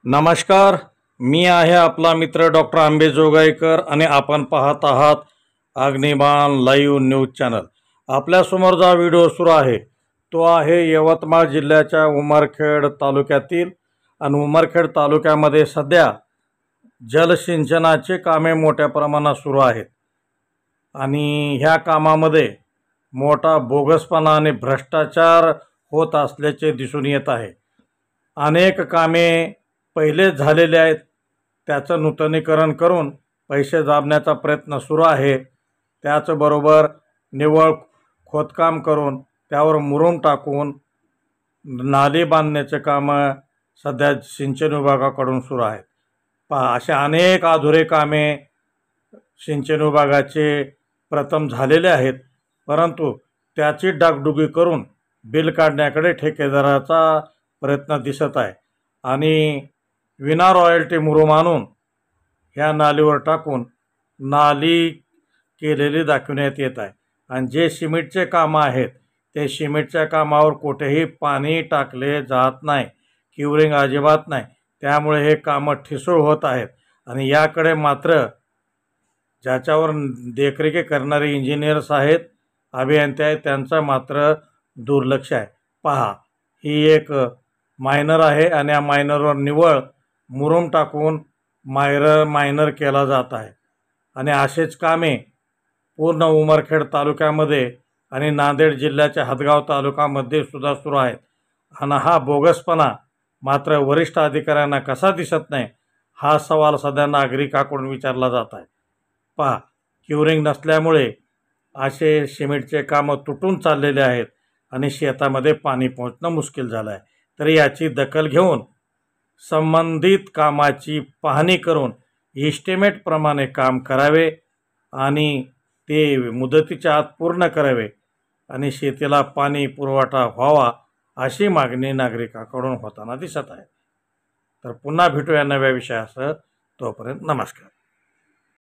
नमस्कार, मी आहे आपला मित्र डॉक्टर आंबे जोगाईकर आणि आपण पाहत आहात अग्निबाण लाईव्ह न्यूज चॅनल। आपल्यासमोर जो व्हिडिओ सुरू आहे तो आहे यवतमाळ जिल्ह्याच्या उमरखेड तालुक्यातील आणि उमरखेड तालुक्यामध्ये सध्या जलसिंचनाचे कामे मोठ्या प्रमाणात सुरू आहेत आणि ह्या कामामध्ये मोठा बोगसपणा आणि भ्रष्टाचार होत असल्याचे दिसून येत आहे। अनेक कामे पहिले झालेले आहेत, त्याचं नूतनीकरण करून पैसे दाबण्याचा प्रयत्न सुरू आहे। त्याचबरोबर निव्वळ खोदकाम करून त्यावर मुरुम टाकून नाली बांधण्याचे काम सध्या सिंचन विभागाकडून सुरू आहेत। पहा, असे अनेक अधुरे कामे सिंचन विभागाचे प्रथम झालेले आहेत, परंतु त्याची डागडुगी करून बिल काढण्याकडे ठेकेदाराचा प्रयत्न दिसत आहे आणि विना रॉयल्टी मुरुम आणून ह्या नालीवर टाकून नाली केलेली दाखवण्यात येत आहे। आणि जे सिमेंटचे कामं आहेत ते सिमेंटच्या कामावर कुठेही पाणी टाकले जात नाही, क्युरिंग अजिबात नाही, त्यामुळे हे कामं ठिसूळ होत आहेत आणि याकडे मात्र ज्याच्यावर देखरेखी करणारे इंजिनियर्स आहेत, अभियंते आहेत, त्यांचं मात्र दुर्लक्ष आहे। पहा, ही एक मायनर आहे आणि या मायनरवर निव्वळ मुरुम टाकून मायनर केला जात आहे आणि असेच कामे पूर्ण उमरखेड तालुक्यामध्ये आणि नांदेड जिल्ह्याच्या हदगाव तालुक्यामध्ये सुद्धा सुरू आहेत। आणि हा बोगसपणा मात्र वरिष्ठ अधिकाऱ्यांना कसा दिसत नाही हा सवाल सध्या नागरिकांकडून विचारला जात आहे। पहा, क्युरिंग नसल्यामुळे असे सिमेंटचे कामं तुटून चाललेले आहेत आणि शेतामध्ये पाणी पोहोचणं मुश्किल झालं आहे। तर याची दखल घेऊन संबंधित कामाची पाहणी करून इस्टिमेटप्रमाणे काम करावे आणि ते मुदतीच्या आत पूर्ण करावे आणि शेतीला पाणी पुरवठा व्हावा अशी मागणी नागरिकांकडून होताना दिसत आहे। तर पुन्हा भेटूया नव्या विषयासह, तोपर्यंत नमस्कार।